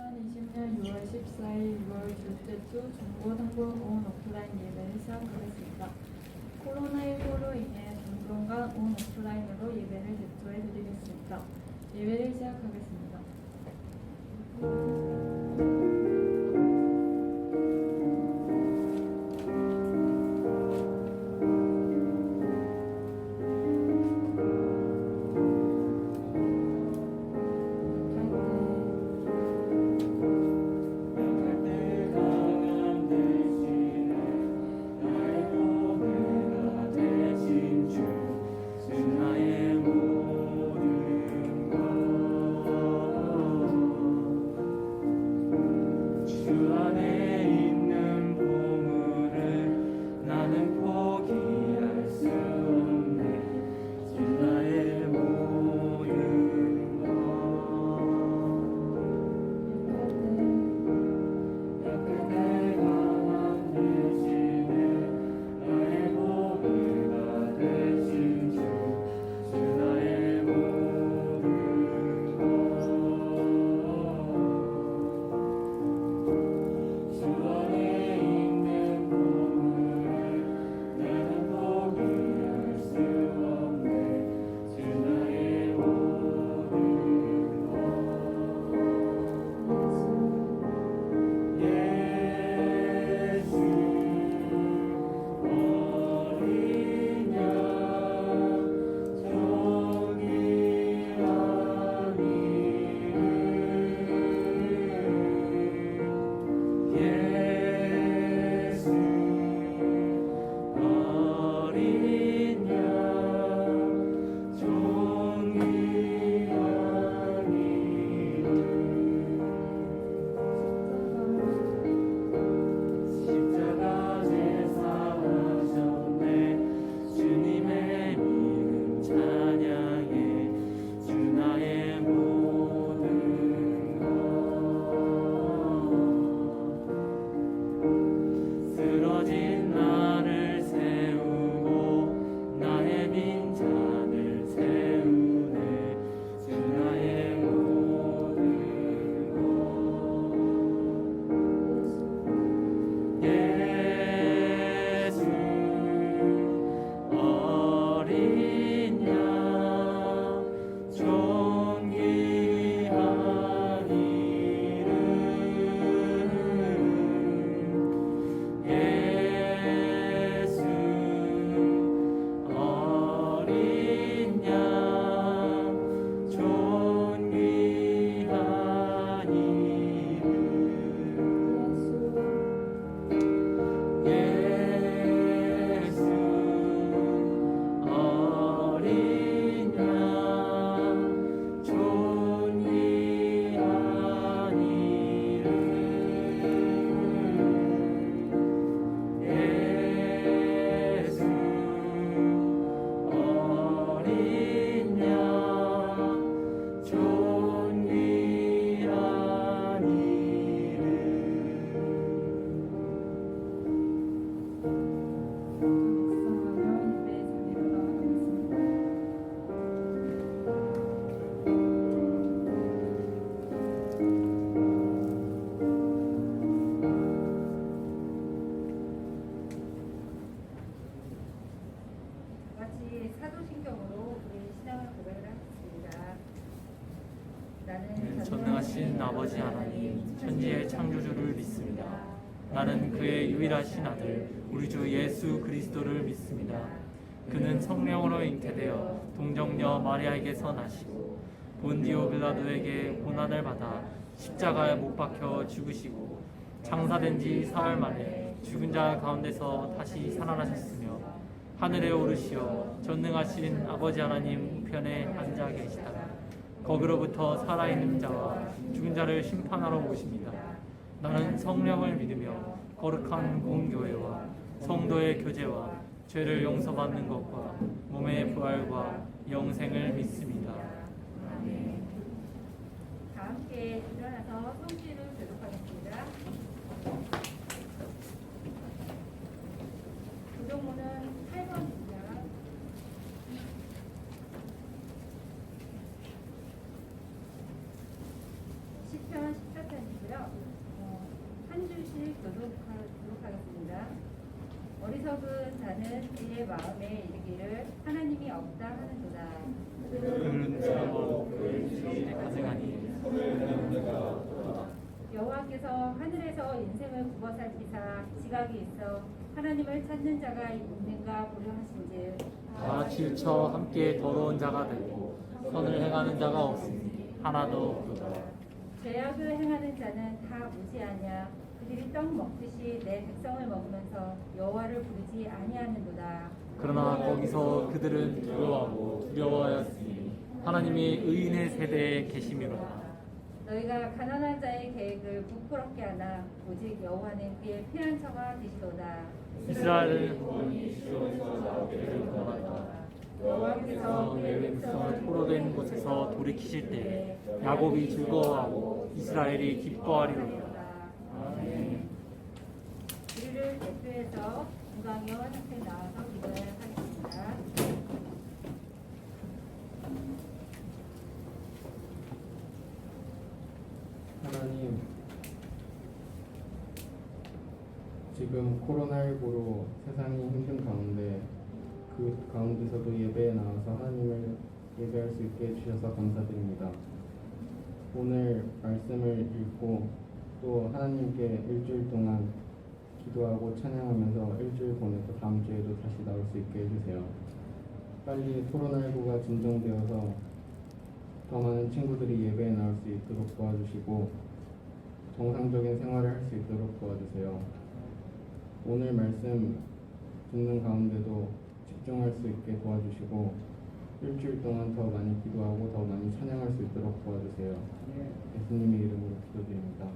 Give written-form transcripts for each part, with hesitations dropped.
2020년 6월 14일 6월 둘째 주 중고 한국 온 오프라인 예배를 시작하겠습니다. 코로나19로 인해 당분간 온 오프라인으로 예배를 개최해 드리겠습니다. 예배를 시작하겠습니다. 전능하신 아버지 하나님, 천지의 창조주를 믿습니다. 나는 그의 유일하신 아들, 우리 주 예수 그리스도를 믿습니다. 그는 성령으로 잉태되어 동정녀 마리아에게서 나시고 본디오 빌라도에게 고난을 받아 십자가에 못 박혀 죽으시고 장사된 지 사흘 만에 죽은 자 가운데서 다시 살아나셨으며 하늘에 오르시어 전능하신 아버지 하나님 우편에 앉아 계시다가 거기로부터 살아있는 자와 죽은 자를 심판하러 오십니다. 나는 성령을 믿으며 거룩한 공교회와 성도의 교제와 죄를 용서받는 것과 몸의 부활과 영생을 믿습니다. 아멘. 다 함께 일어나서 성지를 교독하겠습니다. 구정문은 8번입니다. 시편 14편이고요. 있고요. 한 줄씩 교독하겠습니다. 어리석은 자는 그의 마음에 이르기를 하나님이 없다 하는도다. 그는 사람은 그의 지식에 가증하니 여호와께서 하늘에서 인생을 굽어 살피사 지각이 있어 하나님을 찾는 자가 있는가 보려 하신즉 다 치우쳐 함께 더러운 자가 되고 선을 행하는 자가 없으니 하나도 없도다. 죄악을 행하는 자는 다 무지하냐 그들이 떡 먹듯이 내 백성을 먹으면서 여호와를 부르지 아니하는도다. 그러나 거기서 그들은 두려워하고 두려워하였으니 하나님의 의인의 세대에 계심이로다. 너희가 가난한 자의 계획을 부끄럽게 하나 오직 여호와는 그의 피난처가 되시도다. 이스라엘은 영원히 시온에서 그를 구원하다. 여호와께서 그의 백성을 포로된 곳에서 돌이키실 때 야곱이 즐거워하고 이스라엘이 기뻐하리로다. 아멘. 우리를 대표해서 김광현 학생 나와서 기도를 하겠습니다. 하나님, 지금 코로나19로 세상이 힘든 가운데 그 가운데서도 예배에 나와서 하나님을 예배할 수 있게 해주셔서 감사드립니다. 오늘 말씀을 읽고 또 하나님께 일주일 동안 기도하고 찬양하면서 일주일 보내고 다음 주에도 다시 나올 수 있게 해주세요. 빨리 코로나19가 진정되어서 더 많은 친구들이 예배에 나올 수 있도록 도와주시고 정상적인 생활을 할 수 있도록 도와주세요. 오늘 말씀 듣는 가운데도 집중할 수 있게 도와주시고 일주일 동안 더 많이 기도하고 더 많이 찬양할 수 있도록 도와주세요. 예수님의 이름으로 기도드립니다.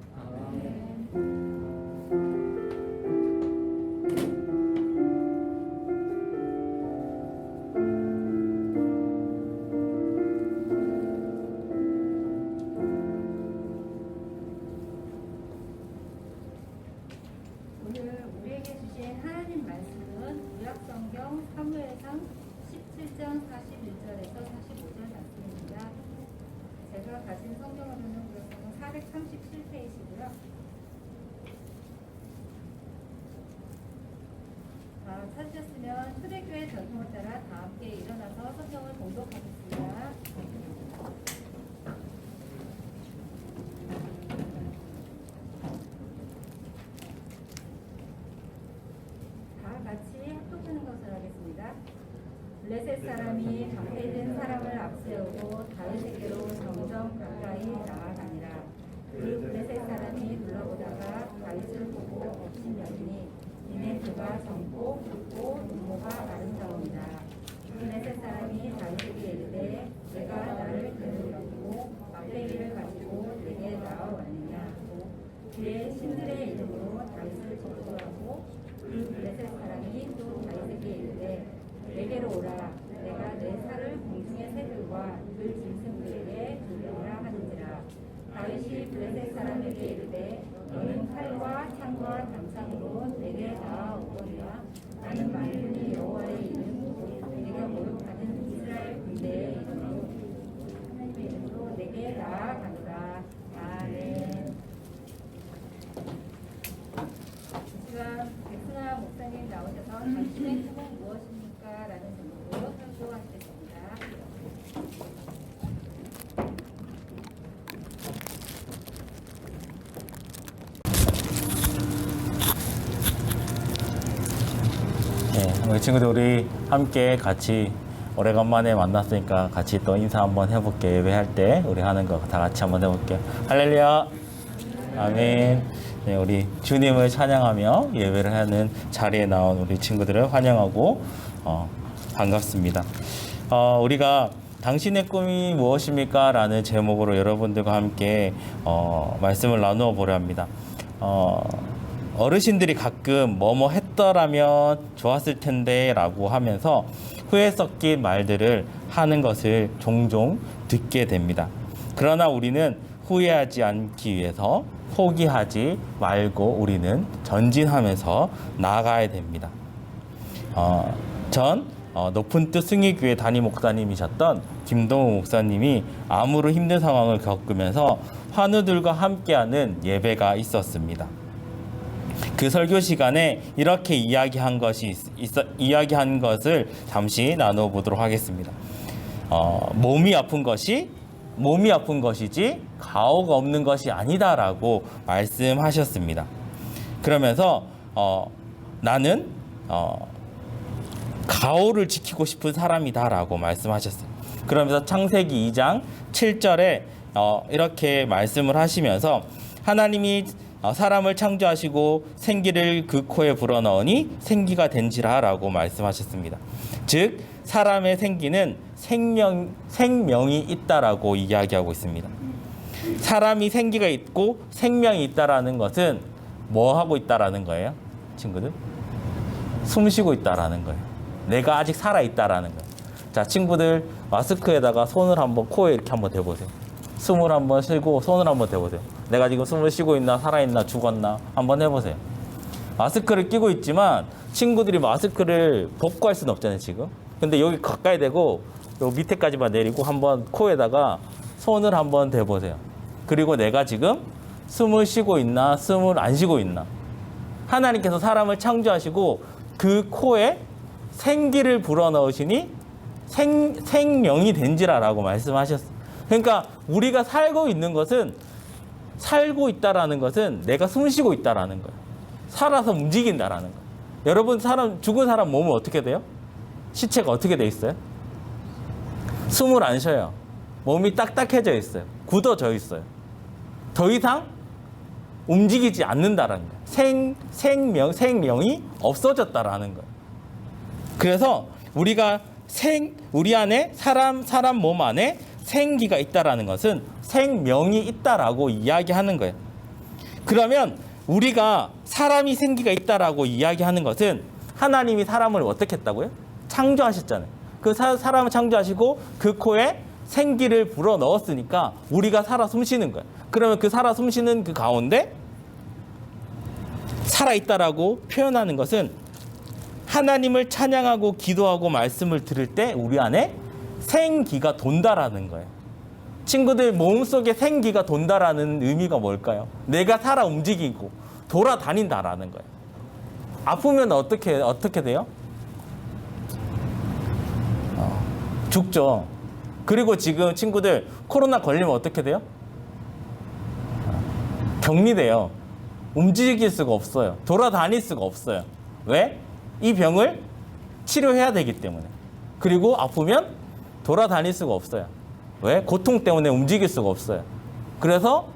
오늘 우리에게 주신 하나님 말씀은 구약성경 사무엘상 17장 41절에서 45절 말씀입니다. 제가 가진 성경으로는 구약성경 437페이지고요. 찾으셨으면 초대교회 전통을 따라 다 함께 일어나서 성경을 봉독하겠습니다. 다 같이 합독하는 것을 하겠습니다. 블레셋 사람이 담대된 사람을 앞세우고 다윗에게로 점점 가까이 나아가니라. 그 블레셋 사람이 둘러보다가 다윗을 보고 업신여기니 이내 그가 젊고 굵고 눈모가 아름다움이다. 블레셋 사람이 다윗에게 이르되 내가 나를 데려오고 막대기를 가지고 내게 나아왔느냐 하고 그의 신들의 이름으로 다윗을 저주하고 그 블레셋 사람이 또 다윗에게 이르되 내게로 오라. 내가 내 살을 공중의 새들과 그 짐승들에게 주리라 하는지라. 다윗이 블레셋 사람에게 이르되 너는 칼과 창과 담창으로 내게 나아오거니와 나는 만군의 여호와의 이름 내가 모욕하는 이스라엘 군대의 이름으로 하나님의 이름으로 내게 나아가노라. 아멘. 지금 백승아 목사님 나오셔서 당신의 꿈은 무엇입니까? 라는 제목으로 설교하시겠습니다. 네, 우리 친구들 우리 함께 같이 오래간만에 만났으니까 같이 또 인사 한번 해볼게요. 예배할 때 우리 하는 거 다 같이 한번 해볼게요. 할렐루야. 아멘. 네, 우리 주님을 찬양하며 예배를 하는 자리에 나온 우리 친구들을 환영하고 반갑습니다. 우리가 당신의 꿈이 무엇입니까? 라는 제목으로 여러분들과 함께 말씀을 나누어 보려 합니다. 어르신들이 가끔 뭐뭐 했더라면 좋았을 텐데 라고 하면서 후회 섞인 말들을 하는 것을 종종 듣게 됩니다. 그러나 우리는 후회하지 않기 위해서 포기하지 말고 우리는 전진하면서 나아가야 됩니다. 전 높은 뜻 승리교회 담임 목사님이셨던 김동우 목사님이 암으로 힘든 상황을 겪으면서 환우들과 함께하는 예배가 있었습니다. 그 설교 시간에 이렇게 이야기한 것을 잠시 나눠보도록 하겠습니다. 몸이 아픈 것이지 가오가 없는 것이 아니다라고 말씀하셨습니다. 그러면서 나는 가오를 지키고 싶은 사람이다라고 말씀하셨어요. 그러면서 창세기 2장 7절에 이렇게 말씀을 하시면서 하나님이 사람을 창조하시고 생기를 그 코에 불어넣으니 생기가 된지라라고 말씀하셨습니다. 즉 사람의 생기는 생명이 있다라고 이야기하고 있습니다. 사람이 생기가 있고 생명이 있다라는 것은 뭐 하고 있다라는 거예요, 친구들? 숨 쉬고 있다라는 거예요. 내가 아직 살아 있다라는 거예요. 자, 친구들 마스크에다가 손을 한번 코에 이렇게 한번 대보세요. 숨을 한번 쉬고 손을 한번 대보세요. 내가 지금 숨을 쉬고 있나 살아있나 죽었나 한번 해보세요. 마스크를 끼고 있지만 친구들이 마스크를 벗고 할 수는 없잖아요, 지금. 근데 여기 가까이 대고 요 밑에까지만 내리고 한번 코에다가 손을 한번 대보세요. 그리고 내가 지금 숨을 쉬고 있나 숨을 안 쉬고 있나. 하나님께서 사람을 창조하시고 그 코에 생기를 불어넣으시니 생명이 된지라라고 말씀하셨어요. 그러니까 우리가 살고 있다라는 것은 내가 숨 쉬고 있다라는 거예요. 살아서 움직인다라는 거예요. 여러분 죽은 사람 몸은 어떻게 돼요? 시체가 어떻게 돼 있어요? 숨을 안 쉬어요. 몸이 딱딱해져 있어요. 굳어져 있어요. 더 이상 움직이지 않는다라는 거예요. 생명이 없어졌다라는 거예요. 그래서 우리 안에 사람 몸 안에 생기가 있다라는 것은 생명이 있다라고 이야기하는 거예요. 그러면 우리가 사람이 생기가 있다라고 이야기하는 것은 하나님이 사람을 어떻게 했다고요? 창조하셨잖아요. 그 사람을 창조하시고 그 코에 생기를 불어 넣었으니까 우리가 살아 숨쉬는 거예요. 그러면 그 살아 숨쉬는 그 가운데 살아있다라고 표현하는 것은 하나님을 찬양하고 기도하고 말씀을 들을 때 우리 안에 생기가 돈다라는 거예요. 친구들 몸속에 생기가 돈다라는 의미가 뭘까요? 내가 살아 움직이고 돌아다닌다라는 거예요. 아프면 어떻게 돼요? 죽죠. 그리고 지금 친구들 코로나 걸리면 어떻게 돼요? 격리돼요. 움직일 수가 없어요. 돌아다닐 수가 없어요. 왜? 이 병을 치료해야 되기 때문에. 그리고 아프면 돌아다닐 수가 없어요. 왜? 고통 때문에 움직일 수가 없어요. 그래서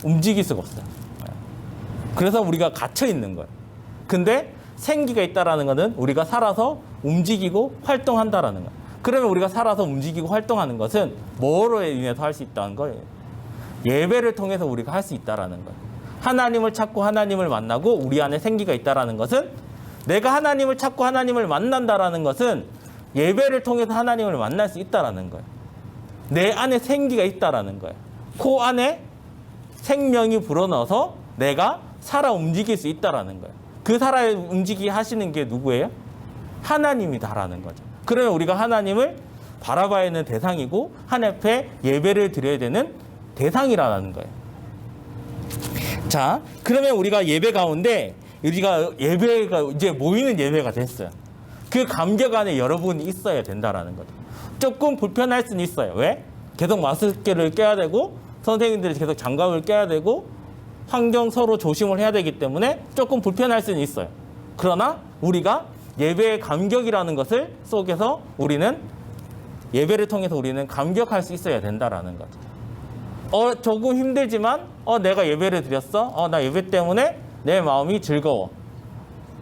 움직일 수가 없어요. 그래서 우리가 갇혀 있는 거예요. 근데 생기가 있다라는 것은 우리가 살아서 움직이고 활동한다라는 거예요. 그러면 우리가 살아서 움직이고 활동하는 것은 뭐로 인해서 할 수 있다는 거예요? 예배를 통해서 우리가 할 수 있다라는 거예요. 하나님을 찾고 하나님을 만나고 우리 안에 생기가 있다라는 것은 내가 하나님을 찾고 하나님을 만난다라는 것은 예배를 통해서 하나님을 만날 수 있다라는 거예요. 내 안에 생기가 있다라는 거예요. 코 안에 생명이 불어넣어서 내가 살아 움직일 수 있다라는 거예요. 그 살아 움직이게 하시는 게 누구예요? 하나님이다라는 거죠. 그러면 우리가 하나님을 바라봐야 하는 대상이고 하나님 앞에 예배를 드려야 되는 대상이라는 거예요. 자, 그러면 우리가 예배 가운데 우리가 예배가 이제 모이는 예배가 됐어요. 그 감격 안에 여러분이 있어야 된다라는 거죠. 조금 불편할 수는 있어요. 왜? 계속 마스크를 껴야 되고 선생님들이 계속 장갑을 껴야 되고 환경 서로 조심을 해야 되기 때문에 조금 불편할 수는 있어요. 그러나 우리가 예배의 감격이라는 것을 속에서 우리는 예배를 통해서 우리는 감격할 수 있어야 된다라는 거죠. 조금 힘들지만 내가 예배를 드렸어. 나 예배 때문에 내 마음이 즐거워.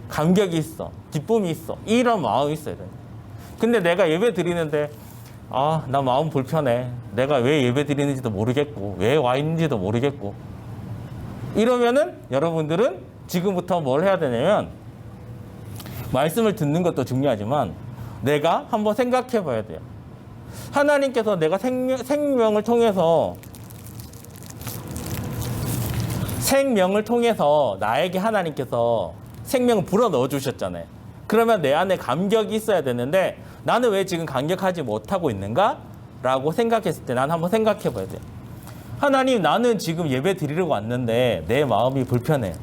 감격이 있어. 기쁨이 있어. 이런 마음이 있어야 돼요. 근데 내가 예배 드리는데 나 마음 불편해. 내가 왜 예배 드리는지도 모르겠고 왜 와 있는지도 모르겠고 이러면은 여러분들은 지금부터 뭘 해야 되냐면 말씀을 듣는 것도 중요하지만 내가 한번 생각해 봐야 돼요. 하나님께서 내가 생명을 통해서 나에게 하나님께서 생명을 불어 넣어 주셨잖아요. 그러면 내 안에 감격이 있어야 되는데 나는 왜 지금 감격하지 못하고 있는가? 라고 생각했을 때 난 한번 생각해 봐야 돼요. 하나님, 나는 지금 예배 드리려고 왔는데 내 마음이 불편해요.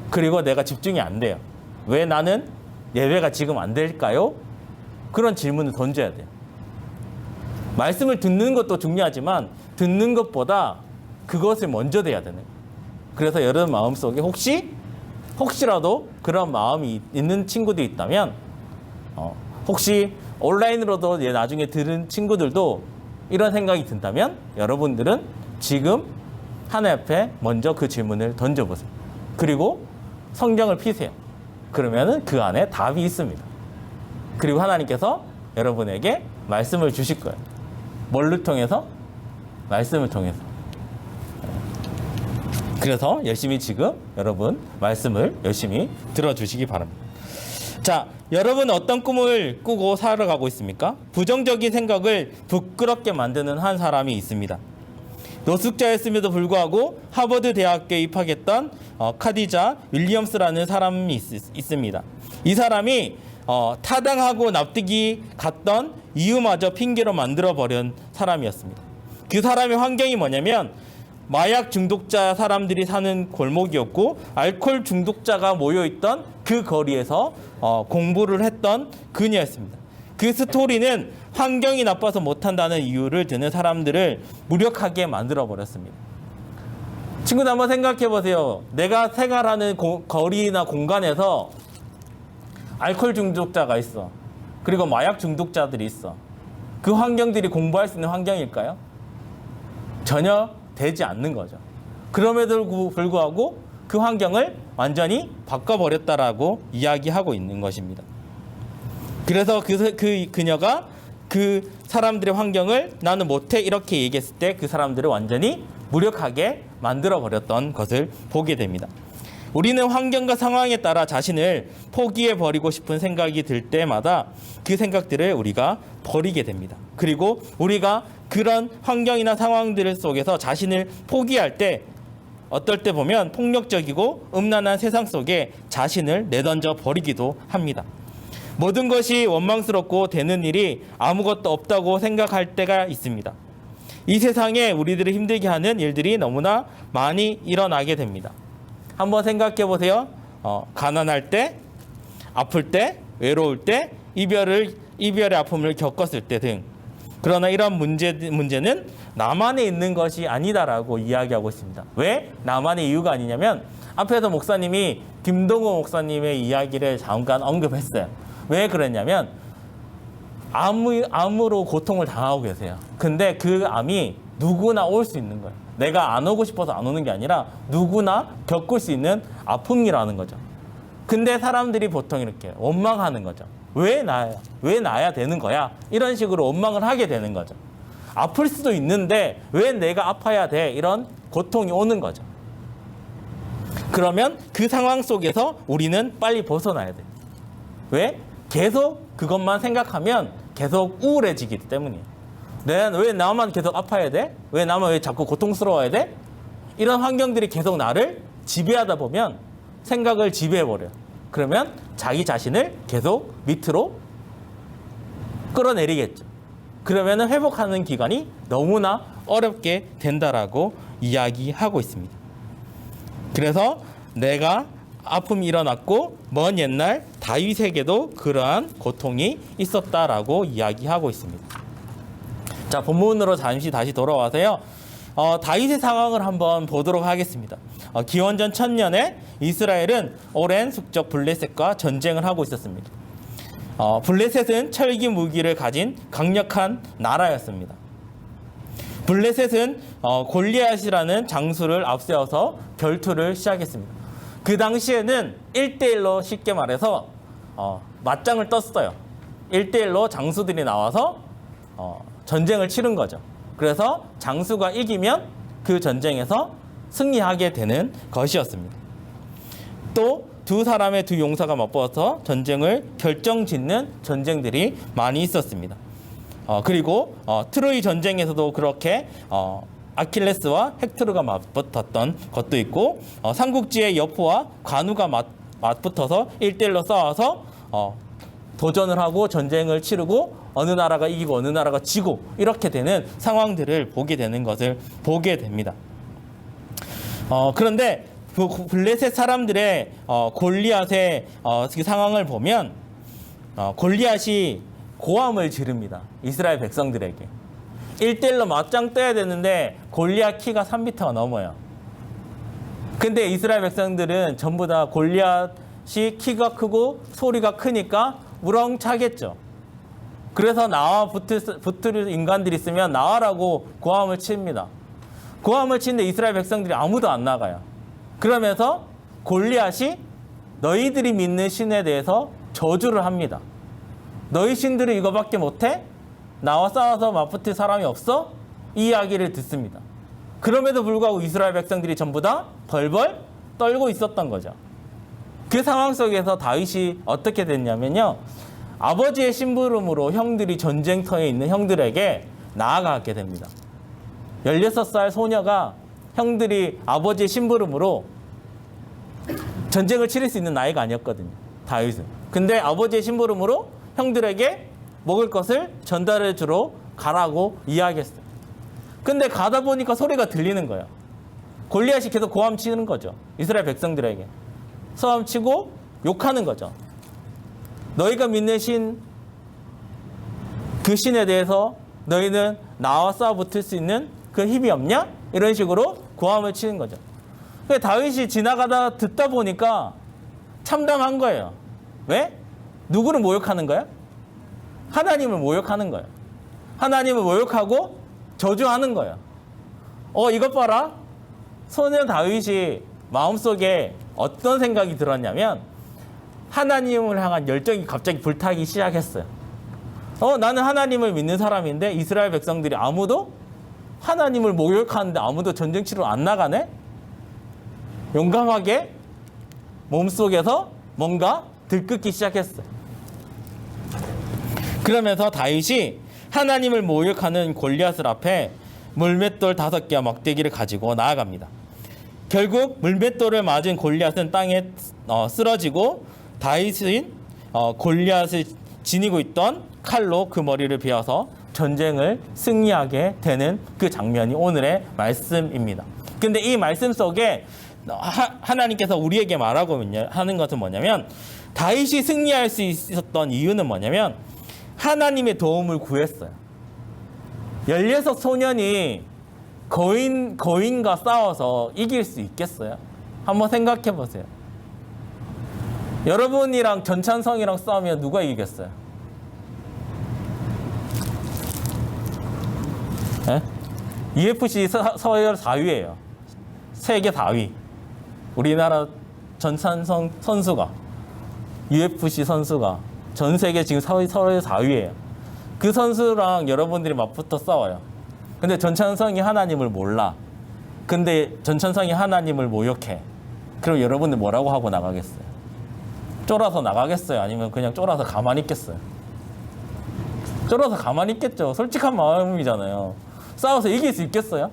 그리고 내가 집중이 안 돼요. 왜 나는 예배가 지금 안 될까요? 그런 질문을 던져야 돼요. 말씀을 듣는 것도 중요하지만 듣는 것보다 그것을 먼저 돼야 되는 거예요. 그래서 여러분 마음속에 혹시라도 그런 마음이 있는 친구들이 있다면 혹시 온라인으로도 나중에 들은 친구들도 이런 생각이 든다면 여러분들은 지금 하나님 앞에 먼저 그 질문을 던져보세요. 그리고 성경을 피세요. 그러면은 그 안에 답이 있습니다. 그리고 하나님께서 여러분에게 말씀을 주실 거예요. 뭘로 통해서? 말씀을 통해서. 그래서 열심히 지금 여러분 말씀을 열심히 들어주시기 바랍니다. 자, 여러분 어떤 꿈을 꾸고 살아가고 있습니까? 부정적인 생각을 부끄럽게 만드는 한 사람이 있습니다. 노숙자였음에도 불구하고 하버드 대학교에 입학했던 카디자 윌리엄스라는 사람이 있습니다. 이 사람이 타당하고 납득이 갔던 이유마저 핑계로 만들어버린 사람이었습니다. 그 사람의 환경이 뭐냐면 마약 중독자 사람들이 사는 골목이었고 알코올 중독자가 모여있던 그 거리에서 공부를 했던 그녀였습니다. 그 스토리는 환경이 나빠서 못한다는 이유를 드는 사람들을 무력하게 만들어버렸습니다. 친구들 한번 생각해 보세요. 내가 생활하는 거리나 공간에서 알코올 중독자가 있어. 그리고 마약 중독자들이 있어. 그 환경들이 공부할 수 있는 환경일까요? 전혀 되지 않는 거죠. 그럼에도 불구하고 그 환경을 완전히 바꿔버렸다라고 이야기하고 있는 것입니다. 그래서 그녀가 그 사람들의 환경을 나는 못해 이렇게 얘기했을 때 그 사람들을 완전히 무력하게 만들어버렸던 것을 보게 됩니다. 우리는 환경과 상황에 따라 자신을 포기해버리고 싶은 생각이 들 때마다 그 생각들을 우리가 버리게 됩니다. 그리고 우리가 그런 환경이나 상황들 속에서 자신을 포기할 때 어떨 때 보면 폭력적이고 음란한 세상 속에 자신을 내던져 버리기도 합니다. 모든 것이 원망스럽고 되는 일이 아무것도 없다고 생각할 때가 있습니다. 이 세상에 우리들을 힘들게 하는 일들이 너무나 많이 일어나게 됩니다. 한번 생각해 보세요. 가난할 때, 아플 때, 외로울 때, 이별의 아픔을 겪었을 때 등. 그러나 이런 문제는 나만에 있는 것이 아니다라고 이야기하고 있습니다. 왜 나만의 이유가 아니냐면 앞에서 목사님이 김동호 목사님의 이야기를 잠깐 언급했어요. 왜 그랬냐면 암으로 고통을 당하고 계세요. 근데 그 암이 누구나 올 수 있는 거예요. 내가 안 오고 싶어서 안 오는 게 아니라 누구나 겪을 수 있는 아픔이라는 거죠. 근데 사람들이 보통 이렇게 원망하는 거죠. 왜 나야 되는 거야? 이런 식으로 원망을 하게 되는 거죠. 아플 수도 있는데 왜 내가 아파야 돼? 이런 고통이 오는 거죠. 그러면 그 상황 속에서 우리는 빨리 벗어나야 돼요. 왜? 계속 그것만 생각하면 계속 우울해지기 때문이에요. 왜 나만 계속 아파야 돼? 왜 자꾸 고통스러워야 돼? 이런 환경들이 계속 나를 지배하다 보면 생각을 지배해버려요. 그러면 자기 자신을 계속 밑으로 끌어내리겠죠. 그러면 회복하는 기간이 너무나 어렵게 된다라고 이야기하고 있습니다. 그래서 내가 아픔이 일어났고 먼 옛날 다윗에게도 그러한 고통이 있었다라고 이야기하고 있습니다. 자, 본문으로 잠시 다시 돌아와서요. 다윗의 상황을 한번 보도록 하겠습니다. 기원전 1000년에 이스라엘은 오랜 숙적 블레셋과 전쟁을 하고 있었습니다. 블레셋은 철기 무기를 가진 강력한 나라였습니다. 블레셋은 골리앗이라는 장수를 앞세워서 결투를 시작했습니다. 그 당시에는 1대1로 쉽게 말해서 맞짱을 떴어요. 1대1로 장수들이 나와서 전쟁을 치른 거죠. 그래서 장수가 이기면 그 전쟁에서 승리하게 되는 것이었습니다. 또 두 용사가 맞붙어서 전쟁을 결정짓는 전쟁들이 많이 있었습니다. 그리고 트로이 전쟁에서도 그렇게 아킬레스와 헥토르가 맞붙었던 것도 있고 삼국지의 여포와 관우가 맞붙어서 1대1로 싸워서 도전을 하고 전쟁을 치르고 어느 나라가 이기고 어느 나라가 지고 이렇게 되는 상황들을 보게 되는 것을 보게 됩니다. 그런데 그 블레셋 사람들의 골리앗의 그 상황을 보면 골리앗이 고함을 지릅니다. 이스라엘 백성들에게. 1대1로 맞짱 떠야 되는데 골리앗 키가 3m가 넘어요. 근데 이스라엘 백성들은 전부 다 골리앗이 키가 크고 소리가 크니까 우렁차겠죠. 그래서 나와 붙을 인간들이 있으면 나와라고 고함을 칩니다. 고함을 치는데 이스라엘 백성들이 아무도 안 나가요. 그러면서 골리앗이 너희들이 믿는 신에 대해서 저주를 합니다. 너희 신들은 이거밖에 못해? 나와 싸워서 맞붙을 사람이 없어? 이 이야기를 듣습니다. 그럼에도 불구하고 이스라엘 백성들이 전부 다 벌벌 떨고 있었던 거죠. 그 상황 속에서 다윗이 어떻게 됐냐면요. 아버지의 심부름으로 형들이 전쟁터에 있는 형들에게 나아가게 됩니다. 16살 소녀가 형들이 아버지의 심부름으로 전쟁을 치를 수 있는 나이가 아니었거든요. 다윗은. 근데 아버지의 심부름으로 형들에게 먹을 것을 전달해 주러 가라고 이야기했어요. 근데 가다 보니까 소리가 들리는 거예요. 골리앗이 계속 고함 치는 거죠. 이스라엘 백성들에게. 소함 치고 욕하는 거죠. 너희가 믿는 신, 그 신에 대해서 너희는 나와 싸워붙을 수 있는 그 힘이 없냐? 이런 식으로 고함을 치는 거죠. 다윗이 지나가다 듣다 보니까 참담한 거예요. 왜? 누구를 모욕하는 거야? 하나님을 모욕하는 거예요. 하나님을 모욕하고 저주하는 거예요. 이것 봐라. 소년 다윗이 마음속에 어떤 생각이 들었냐면 하나님을 향한 열정이 갑자기 불타기 시작했어요. 나는 하나님을 믿는 사람인데 이스라엘 백성들이 아무도 하나님을 모욕하는데 아무도 전쟁 치러 안 나가네? 용감하게 몸속에서 뭔가 들끓기 시작했어요. 그러면서 다윗이 하나님을 모욕하는 골리앗을 앞에 물맷돌 5개와 막대기를 가지고 나아갑니다. 결국 물맷돌을 맞은 골리앗은 땅에 쓰러지고 다윗은 골리앗을 지니고 있던 칼로 그 머리를 베어서 전쟁을 승리하게 되는 그 장면이 오늘의 말씀입니다. 근데 이 말씀 속에 하나님께서 우리에게 말하고 하는 것은 뭐냐면 다윗이 승리할 수 있었던 이유는 뭐냐면 하나님의 도움을 구했어요. 16 소년이 거인과 싸워서 이길 수 있겠어요? 한번 생각해 보세요. 여러분이랑 전찬성이랑 싸우면 누가 이기겠어요? 네? UFC 서열 4위예요. 세계 4위. 우리나라 전찬성 선수가 UFC 선수가 전 세계 지금 서열 4위예요. 그 선수랑 여러분들이 맞붙어 싸워요. 근데 전찬성이 하나님을 몰라. 근데 전찬성이 하나님을 모욕해. 그럼 여러분들 뭐라고 하고 나가겠어요? 쫄아서 나가겠어요? 아니면 그냥 쫄아서 가만히 있겠어요? 쫄아서 가만히 있겠죠. 솔직한 마음이잖아요. 싸워서 이길 수 있겠어요?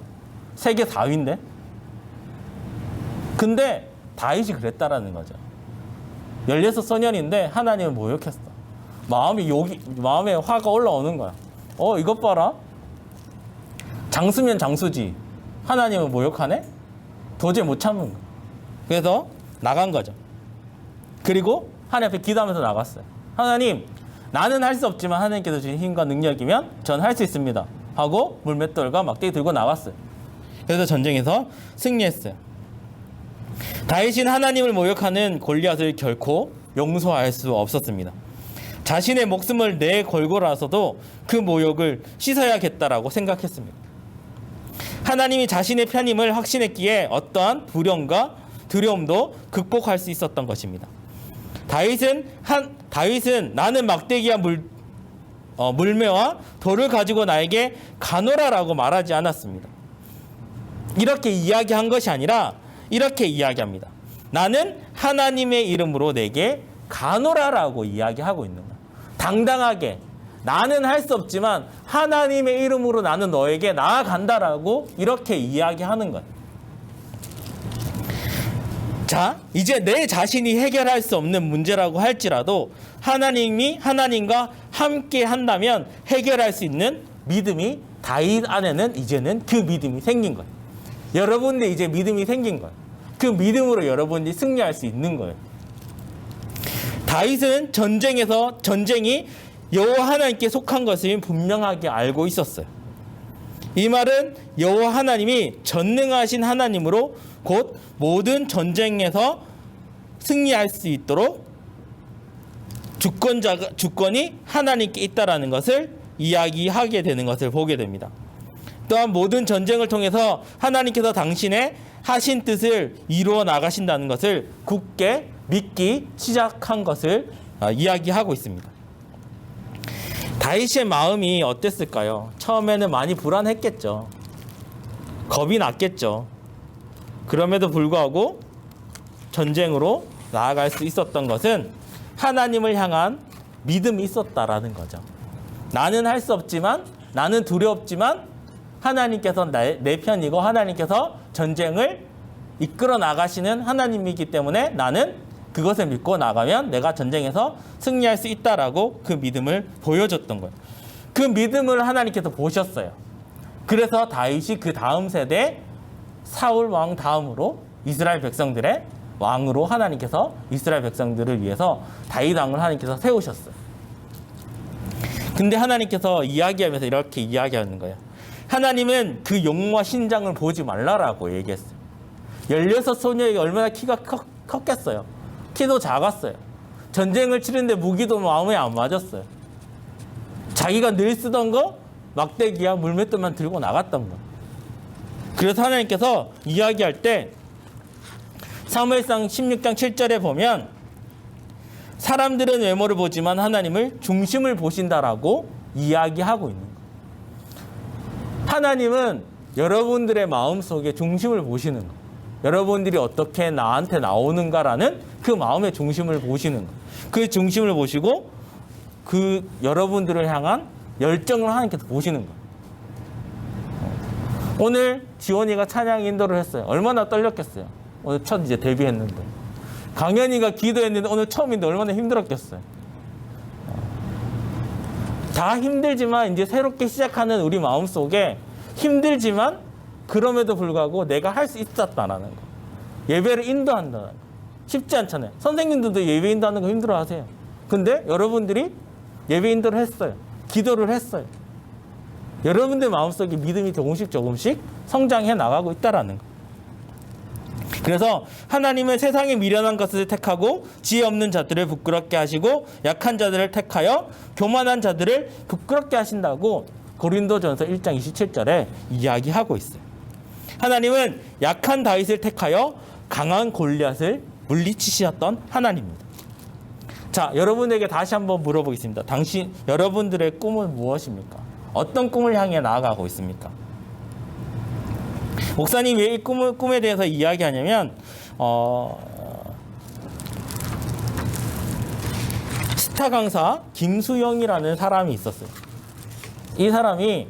세계 4위인데? 근데 다윗이 그랬다라는 거죠. 16 소년인데 하나님을 모욕했어. 마음에 화가 올라오는 거야. 이것 봐라. 장수면 장수지. 하나님을 모욕하네? 도저히 못 참는 거야. 그래서 나간 거죠. 그리고 하나님 앞에 기도하면서 나갔어요. 하나님, 나는 할 수 없지만 하나님께서 주신 힘과 능력이면 전 할 수 있습니다. 하고 물맷돌과 막대기 들고 나갔어요. 그래서 전쟁에서 승리했어요. 다윗은 하나님을 모욕하는 골리앗을 결코 용서할 수 없었습니다. 자신의 목숨을 내걸고라서도 그 모욕을 씻어야겠다라고 생각했습니다. 하나님이 자신의 편임을 확신했기에 어떠한 불령과 두려움도 극복할 수 있었던 것입니다. 다윗은 나는 막대기와 물매와 돌을 가지고 나에게 가노라라고 말하지 않았습니다. 이렇게 이야기한 것이 아니라 이렇게 이야기합니다. 나는 하나님의 이름으로 내게 가노라라고 이야기하고 있는 거야. 당당하게 나는 할 수 없지만 하나님의 이름으로 나는 너에게 나아간다라고 이렇게 이야기하는 거야. 자, 이제 내 자신이 해결할 수 없는 문제라고 할지라도 하나님이 하나님과 함께 한다면 해결할 수 있는 믿음이 다윗 안에는 이제는 그 믿음이 생긴 거예요. 여러분들 이제 믿음이 생긴 거예요. 그 믿음으로 여러분들이 승리할 수 있는 거예요. 다윗은 전쟁이 여호와 하나님께 속한 것을 분명하게 알고 있었어요. 이 말은 여호와 하나님이 전능하신 하나님으로 곧 모든 전쟁에서 승리할 수 있도록 주권이 하나님께 있다라는 것을 이야기하게 되는 것을 보게 됩니다. 또한 모든 전쟁을 통해서 하나님께서 당신의 하신 뜻을 이루어 나가신다는 것을 굳게 믿기 시작한 것을 이야기하고 있습니다. 다윗의 마음이 어땠을까요? 처음에는 많이 불안했겠죠. 겁이 났겠죠. 그럼에도 불구하고 전쟁으로 나아갈 수 있었던 것은 하나님을 향한 믿음이 있었다라는 거죠. 나는 할 수 없지만, 나는 두렵지만 하나님께서 내 편이고 하나님께서 전쟁을 이끌어 나가시는 하나님이기 때문에 나는 그것을 믿고 나가면 내가 전쟁에서 승리할 수 있다라고 그 믿음을 보여줬던 거예요. 그 믿음을 하나님께서 보셨어요. 그래서 다윗이 그 다음 세대 사울 왕 다음으로 이스라엘 백성들의 왕으로 하나님께서 이스라엘 백성들을 위해서 다윗 왕을 하나님께서 세우셨어요. 근데 하나님께서 이야기하면서 이렇게 이야기하는 거예요. 하나님은 그 용모와 신장을 보지 말라라고 얘기했어요. 16 소녀에게 얼마나 키가 컸겠어요. 키도 작았어요. 전쟁을 치는데 무기도 마음에 안 맞았어요. 자기가 늘 쓰던 거 막대기야 물맷돌만 들고 나갔던 거. 그래서 하나님께서 이야기할 때 사무엘상 16장 7절에 보면 사람들은 외모를 보지만 하나님을 중심을 보신다라고 이야기하고 있는 거예요. 하나님은 여러분들의 마음속에 중심을 보시는 거예요. 여러분들이 어떻게 나한테 나오는가라는 그 마음의 중심을 보시는 거예요. 그 중심을 보시고 그 여러분들을 향한 열정을 하나님께서 보시는 거예요. 오늘 지원이가 찬양 인도를 했어요. 얼마나 떨렸겠어요. 오늘 첫 이제 데뷔했는데. 강현이가 기도했는데 오늘 처음인데 얼마나 힘들었겠어요. 다 힘들지만 이제 새롭게 시작하는 우리 마음속에 힘들지만 그럼에도 불구하고 내가 할 수 있었다라는 거. 예배를 인도한다는 거. 쉽지 않잖아요. 선생님들도 예배 인도하는 거 힘들어하세요. 근데 여러분들이 예배 인도를 했어요. 기도를 했어요. 여러분들 마음속에 믿음이 조금씩 성장해 나가고 있다라는 거. 그래서 하나님은 세상에 미련한 것을 택하고 지혜 없는 자들을 부끄럽게 하시고 약한 자들을 택하여 교만한 자들을 부끄럽게 하신다고 고린도전서 1장 27절에 이야기하고 있어요. 하나님은 약한 다윗을 택하여 강한 골리앗을 물리치셨던 하나님입니다. 자, 여러분에게 다시 한번 물어보겠습니다. 여러분들의 꿈은 무엇입니까? 어떤 꿈을 향해 나아가고 있습니까? 목사님 왜 이 꿈에 대해서 이야기하냐면 스타 강사 김수영이라는 사람이 있었어요. 이 사람이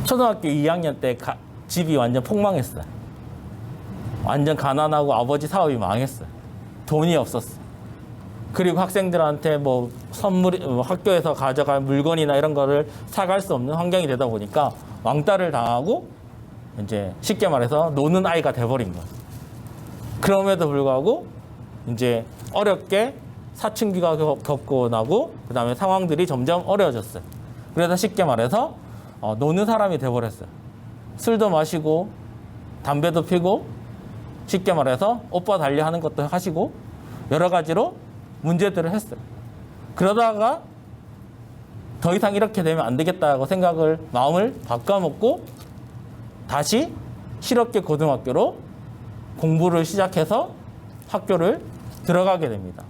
초등학교 2학년 때 집이 완전 폭망했어요. 완전 가난하고 아버지 사업이 망했어요. 돈이 없었어요. 그리고 학생들한테 뭐 학교에서 가져갈 물건이나 이런 거를 사갈 수 없는 환경이 되다 보니까 왕따를 당하고 이제 쉽게 말해서 노는 아이가 돼버린 거예요. 그럼에도 불구하고 이제 어렵게 사춘기가 겪고 나고 그 다음에 상황들이 점점 어려워졌어요. 그래서 쉽게 말해서 노는 사람이 돼버렸어요. 술도 마시고 담배도 피고 쉽게 말해서 오빠 달리하는 것도 하시고 여러 가지로 문제들을 했어요. 그러다가 더 이상 이렇게 되면 안 되겠다고 마음을 바꿔먹고 다시 실업계 고등학교로 공부를 시작해서 학교를 들어가게 됩니다.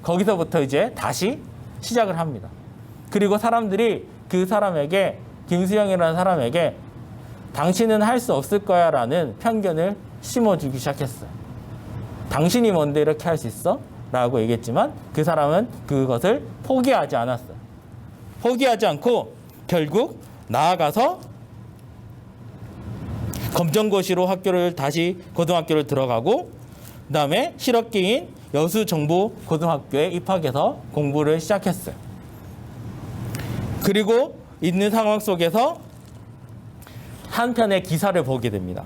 거기서부터 이제 다시 시작을 합니다. 그리고 사람들이 그 사람에게, 김수영이라는 사람에게 당신은 할 수 없을 거야 라는 편견을 심어주기 시작했어요. 당신이 뭔데 이렇게 할 수 있어? 라고 얘기했지만 그 사람은 그것을 포기하지 않았어요. 포기하지 않고 결국 나아가서 검정고시로 학교를 다시 고등학교를 들어가고 그다음에 실업계인 여수정보고등학교에 입학해서 공부를 시작했어요. 그리고 있는 상황 속에서 한 편의 기사를 보게 됩니다.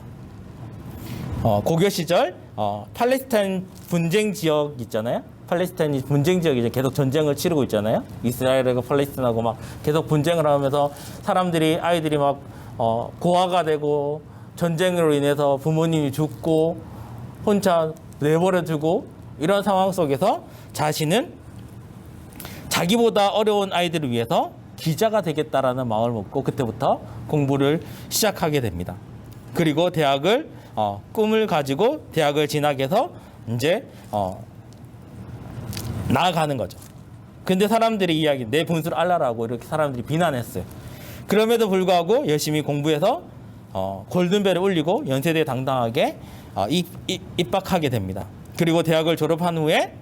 고교 시절 팔레스타인 분쟁 지역 있잖아요. 팔레스타인이 분쟁 지역이 이제 계속 전쟁을 치르고 있잖아요. 이스라엘과 팔레스타인하고 막 계속 분쟁을 하면서 사람들이 아이들이 막 고아가 되고 전쟁으로 인해서 부모님이 죽고 혼자 내버려 두고 이런 상황 속에서 자신은 자기보다 어려운 아이들을 위해서 기자가 되겠다라는 마음을 먹고 그때부터 공부를 시작하게 됩니다. 그리고 대학을 꿈을 가지고 대학을 진학해서 이제 나아가는 거죠. 근데 사람들이 이야기 내 분수를 알라라고 이렇게 사람들이 비난했어요. 그럼에도 불구하고 열심히 공부해서 골든벨을 울리고 연세대에 당당하게 입학하게 됩니다. 그리고 대학을 졸업한 후에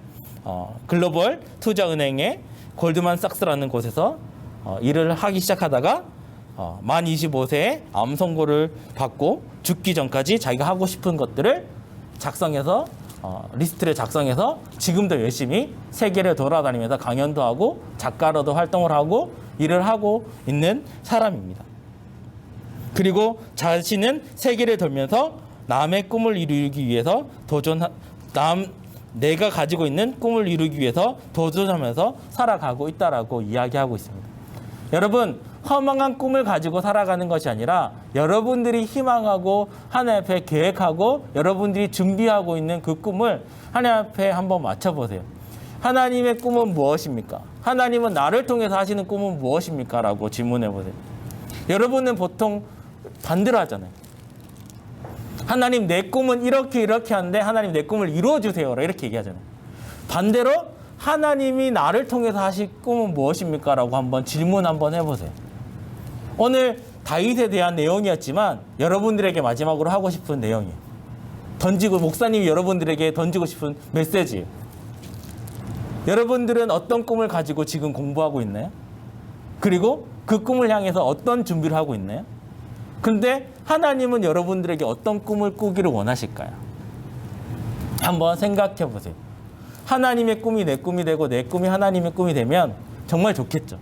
글로벌 투자은행의 골드만삭스라는 곳에서 일을 하기 시작하다가 만 25세에 암 선고를 받고 죽기 전까지 자기가 하고 싶은 것들을 작성해서 리스트를 작성해서 지금도 열심히 세계를 돌아다니면서 강연도 하고 작가로도 활동을 하고 일을 하고 있는 사람입니다. 그리고 자신은 세계를 돌면서 남의 꿈을 이루기 위해서 내가 가지고 있는 꿈을 이루기 위해서 도전하면서 살아가고 있다라고 이야기하고 있습니다. 여러분, 허망한 꿈을 가지고 살아가는 것이 아니라 여러분들이 희망하고 하나님 앞에 계획하고 여러분들이 준비하고 있는 그 꿈을 하나님 앞에 한번 맞춰보세요. 하나님의 꿈은 무엇입니까? 하나님은 나를 통해서 하시는 꿈은 무엇입니까? 라고 질문해보세요. 여러분은 보통 반대로 하잖아요. 하나님 내 꿈은 이렇게 하는데 하나님 내 꿈을 이루어주세요. 이렇게 얘기하잖아요. 반대로 하나님이 나를 통해서 하실 꿈은 무엇입니까? 라고 한번 질문 한번 해보세요. 오늘 다윗에 대한 내용이었지만 여러분들에게 마지막으로 하고 싶은 내용이에요. 목사님이 여러분들에게 던지고 싶은 메시지예요. 여러분들은 어떤 꿈을 가지고 지금 공부하고 있나요? 그리고 그 꿈을 향해서 어떤 준비를 하고 있나요? 근데 하나님은 여러분들에게 어떤 꿈을 꾸기를 원하실까요? 한번 생각해 보세요. 하나님의 꿈이 내 꿈이 되고 내 꿈이 하나님의 꿈이 되면 정말 좋겠죠.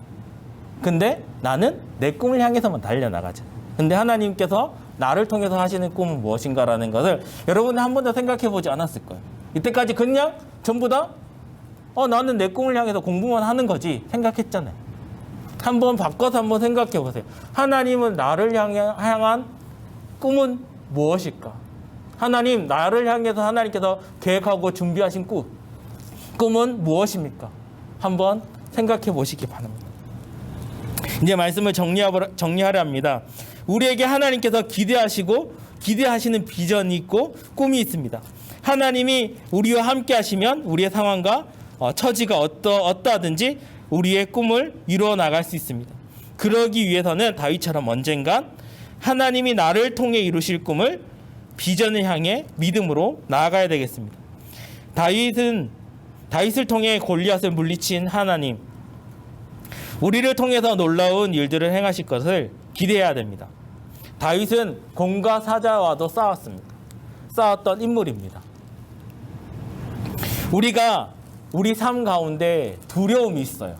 근데 나는 내 꿈을 향해서만 달려나가자. 근데 하나님께서 나를 통해서 하시는 꿈은 무엇인가라는 것을 여러분은 한 번도 생각해 보지 않았을 거예요. 이때까지 그냥 전부 다 나는 내 꿈을 향해서 공부만 하는 거지 생각했잖아요. 한번 바꿔서 한번 생각해 보세요. 하나님은 나를 향한 꿈은 무엇일까? 하나님, 나를 향해서 하나님께서 계획하고 준비하신 꿈은 무엇입니까? 한번 생각해 보시기 바랍니다. 이제 말씀을 정리하려 합니다. 우리에게 하나님께서 기대하시는 비전이 있고 꿈이 있습니다. 하나님이 우리와 함께 하시면 우리의 상황과 처지가 어떠하든지 우리의 꿈을 이루어 나갈 수 있습니다. 그러기 위해서는 다윗처럼 언젠간 하나님이 나를 통해 이루실 꿈을 비전을 향해 믿음으로 나아가야 되겠습니다. 다윗을 통해 골리앗을 물리친 하나님, 우리를 통해서 놀라운 일들을 행하실 것을 기대해야 됩니다. 다윗은 공과 사자와도 싸웠던 인물입니다. 우리가 우리 삶 가운데 두려움이 있어요.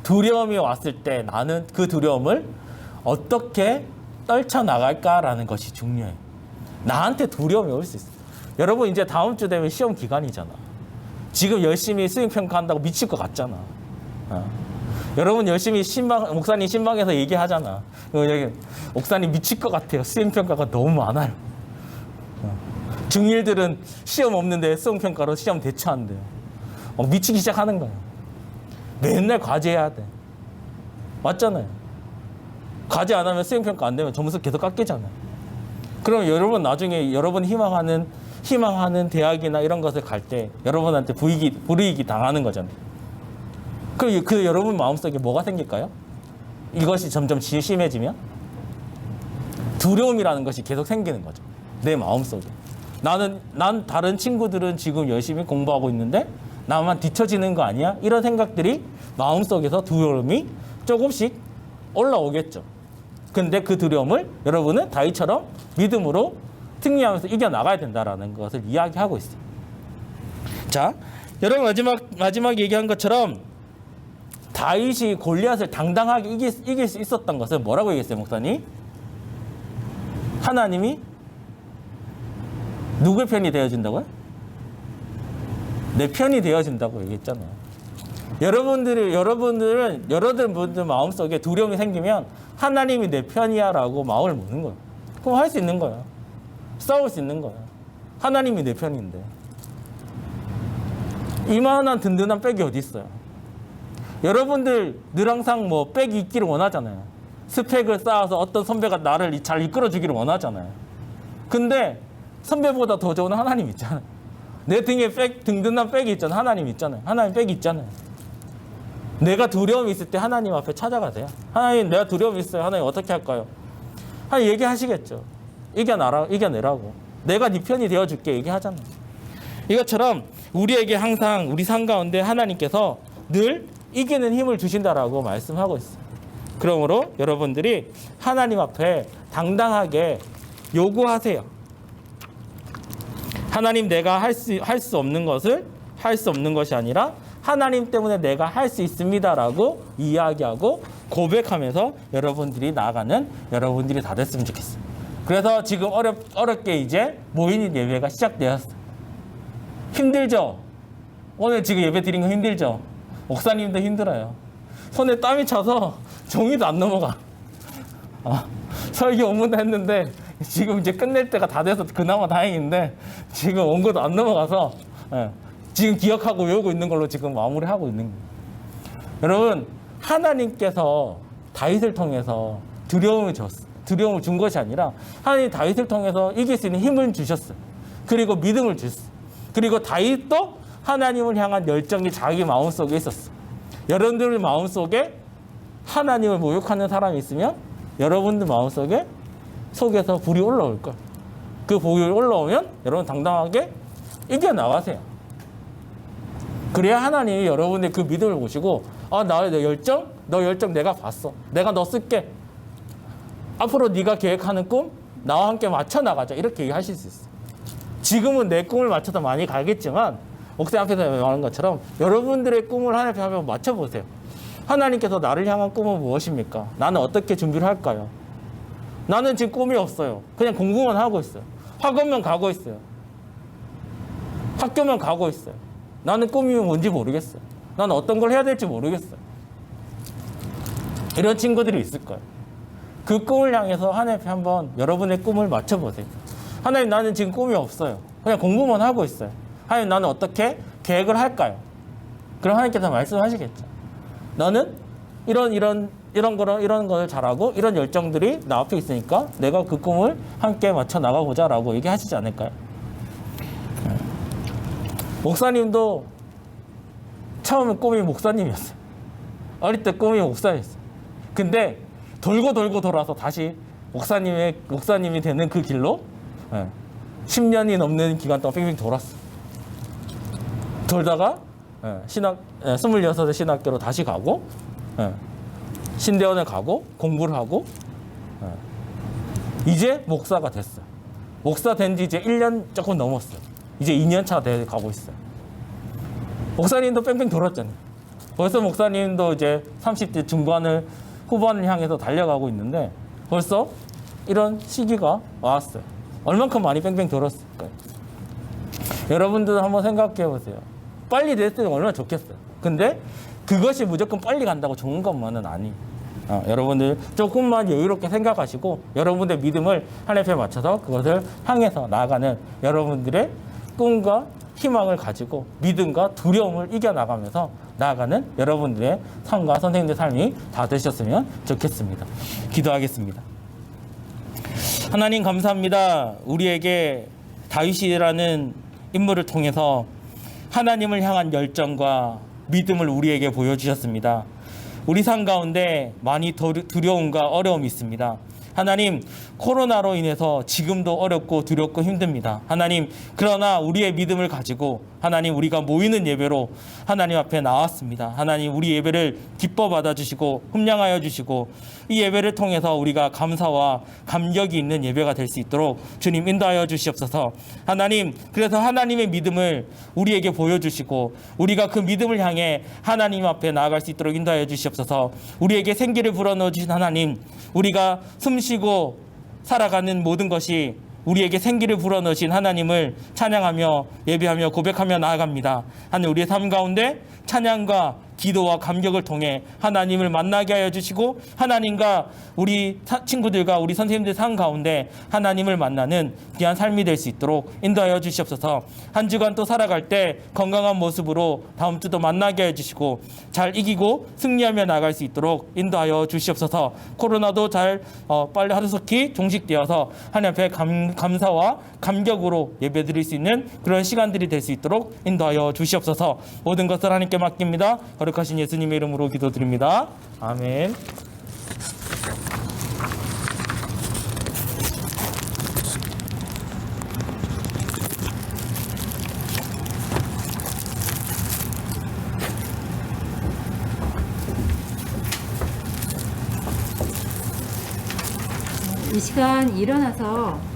두려움이 왔을 때 나는 그 두려움을 어떻게 떨쳐나갈까라는 것이 중요해요. 나한테 두려움이 올 수 있어요. 여러분, 이제 다음 주 되면 시험 기간이잖아. 지금 열심히 수행평가한다고 미칠 것 같잖아. 여러분 열심히 목사님 신방에서 얘기하잖아. 목사님 미칠 것 같아요. 수행평가가 너무 많아요. 중1들은 시험 없는데 수행평가로 시험 대처한대요. 미치기 시작하는 거예요. 맨날 과제해야 돼. 맞잖아요. 과제 안 하면 수행평가 안 되면 점수 계속 깎이잖아요. 그럼 여러분 나중에 여러분 희망하는 대학이나 이런 것을 갈 때 여러분한테 불이익이 당하는 거잖아요. 그럼 그 여러분 마음속에 뭐가 생길까요? 이것이 점점 심해지면 두려움이라는 것이 계속 생기는 거죠. 내 마음속에. 난 다른 친구들은 지금 열심히 공부하고 있는데 나만 뒤처지는 거 아니야? 이런 생각들이 마음속에서 두려움이 조금씩 올라오겠죠. 근데 그 두려움을 여러분은 다윗처럼 믿음으로 승리하면서 이겨나가야 된다라는 것을 이야기하고 있어요. 자, 여러분 마지막 얘기한 것처럼 다윗이 골리앗을 당당하게 이길 수 있었던 것은 뭐라고 얘기했어요, 목사님? 하나님이 누구의 편이 되어준다고요? 내 편이 되어준다고 얘기했잖아요. 여러분들 마음속에 두려움이 생기면 하나님이 내 편이야라고 마음을 먹는 거예요. 그럼 할 수 있는 거예요. 싸울 수 있는 거예요. 하나님이 내 편인데. 이만한 든든한 백이 어디 있어요? 여러분들 늘 항상 뭐 백이 있기를 원하잖아요. 스펙을 쌓아서 어떤 선배가 나를 잘 이끌어주기를 원하잖아요. 근데 선배보다 더 좋은 하나님 있잖아요. 내 등에 든든한 백이 있잖아요. 하나님 있잖아요. 하나님 백이 있잖아요. 내가 두려움이 있을 때 하나님 앞에 찾아가세요. 하나님, 내가 두려움이 있어요. 하나님 어떻게 할까요? 하나님 얘기하시겠죠. 이겨내라고. 내가 네 편이 되어줄게 얘기하잖아요. 이것처럼 우리에게 항상 우리 삶 가운데 하나님께서 늘 이기는 힘을 주신다라고 말씀하고 있어요. 그러므로 여러분들이 하나님 앞에 당당하게 요구하세요. 하나님, 내가 할 수 없는 것을 할 수 없는 것이 아니라 하나님 때문에 내가 할 수 있습니다라고 이야기하고 고백하면서 여러분들이 나아가는 여러분들이 다 됐으면 좋겠어요. 그래서 지금 어렵게 이제 모인 예배가 시작되었어요. 힘들죠? 오늘 지금 예배 드린 거 힘들죠? 목사님도 힘들어요. 손에 땀이 차서 종이도 안 넘어가. 설교 원문도 했는데 지금 이제 끝낼 때가 다 돼서 그나마 다행인데 지금 원고도 안 넘어가서 지금 기억하고 외우고 있는 걸로 지금 마무리하고 있는 거예요. 여러분, 하나님께서 다윗을 통해서 두려움을 준 것이 아니라 하나님 다윗을 통해서 이길 수 있는 힘을 주셨어요. 그리고 믿음을 주셨어요. 그리고 다윗도 하나님을 향한 열정이 자기 마음속에 있었어요. 여러분들 마음속에 하나님을 모욕하는 사람이 있으면 여러분들 속에서 불이 올라올 거예요. 그 불이 올라오면 여러분 당당하게 이겨나가세요. 그래야 하나님이 여러분의 그 믿음을 보시고, 나의 너 열정 내가 봤어. 내가 너 쓸게. 앞으로 네가 계획하는 꿈 나와 함께 맞춰 나가자. 이렇게 얘기하실 수 있어요. 지금은 내 꿈을 맞춰서 많이 가겠지만 목사 앞에서 말하는 것처럼 여러분들의 꿈을 하나님 앞에 한번 맞춰보세요. 하나님께서 나를 향한 꿈은 무엇입니까? 나는 어떻게 준비를 할까요? 나는 지금 꿈이 없어요. 그냥 공부만 하고 있어요. 학원만 가고 있어요. 학교만 가고 있어요. 나는 꿈이 뭔지 모르겠어요. 나는 어떤 걸 해야 될지 모르겠어요. 이런 친구들이 있을 거예요. 그 꿈을 향해서 하나님 앞에 한번 여러분의 꿈을 맞춰보세요. 하나님, 나는 지금 꿈이 없어요. 그냥 공부만 하고 있어요. 하나님, 나는 어떻게 계획을 할까요? 그럼 하나님께서 말씀하시겠죠. 너는 이런 걸 잘하고 이런 열정들이 나 앞에 있으니까 내가 그 꿈을 함께 맞춰 나가보자라고 얘기하시지 않을까요? 목사님도 처음에 꿈이 목사님이었어요. 어릴 때 꿈이 목사였어요. 근데 돌고 돌아서 다시 목사님이 되는 그 길로 10년이 넘는 기간 동안 뺑뺑 돌았어. 돌다가 26의 신학교로 다시 가고 신대원을 가고 공부를 하고 이제 목사가 됐어요. 목사 된 지 이제 1년 조금 넘었어요. 이제 2년 차 돼 가고 있어요. 목사님도 뺑뺑 돌았잖아요. 벌써 목사님도 이제 30대 후반을 향해서 달려가고 있는데 벌써 이런 시기가 왔어요. 얼만큼 많이 뺑뺑 돌았을까요? 여러분들 한번 생각해 보세요. 빨리 됐으면 얼마나 좋겠어요. 근데 그것이 무조건 빨리 간다고 좋은 것만은 아니에요. 여러분들 조금만 여유롭게 생각하시고 여러분의 믿음을 하나님 앞에 맞춰서 그것을 향해서 나아가는 여러분들의 꿈과 희망을 가지고 믿음과 두려움을 이겨나가면서 나아가는 여러분들의 삶과 선생님들의 삶이 다 되셨으면 좋겠습니다. 기도하겠습니다. 하나님 감사합니다. 우리에게 다윗이라는 인물을 통해서 하나님을 향한 열정과 믿음을 우리에게 보여주셨습니다. 우리 삶 가운데 많이 두려움과 어려움이 있습니다. 하나님, 코로나로 인해서 지금도 어렵고 두렵고 힘듭니다. 하나님, 그러나 우리의 믿음을 가지고 하나님, 우리가 모이는 예배로 하나님 앞에 나왔습니다. 하나님, 우리 예배를 기뻐 받아주시고 흠량하여 주시고 이 예배를 통해서 우리가 감사와 감격이 있는 예배가 될 수 있도록 주님 인도하여 주시옵소서. 하나님, 그래서 하나님의 믿음을 우리에게 보여주시고 우리가 그 믿음을 향해 하나님 앞에 나아갈 수 있도록 인도하여 주시옵소서. 우리에게 생기를 불어넣어 주신 하나님, 우리가 숨쉬고 살아가는 모든 것이 우리에게 생기를 불어넣으신 하나님을 찬양하며 예배하며 고백하며 나아갑니다. 하나님, 우리의 삶 가운데 찬양과 기도와 감격을 통해 하나님을 만나게 하여 주시고 하나님과 우리 친구들과 우리 선생님들 삶 가운데 하나님을 만나는 귀한 삶이 될 수 있도록 인도하여 주시옵소서. 한 주간 또 살아갈 때 건강한 모습으로 다음 주도 만나게 해 주시고 잘 이기고 승리하며 나갈 수 있도록 인도하여 주시옵소서. 코로나도 잘 빨리 하루속히 종식되어서 하나님 앞에 감사와 감격으로 예배드릴 수 있는 그런 시간들이 될 수 있도록 인도하여 주시옵소서. 모든 것을 하나님께 맡깁니다. 거룩하신 예수님의 이름으로 기도드립니다. 아멘. 이 시간 일어나서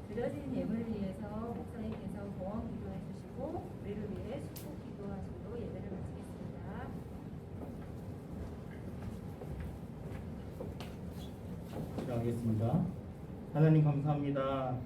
드려진 예물을 위해서 목사님께서 봉헌 기도해 주시고 우리를 위해 축복 기도하시고 예배를 마치겠습니다. 기도하겠습니다. 하나님 감사합니다.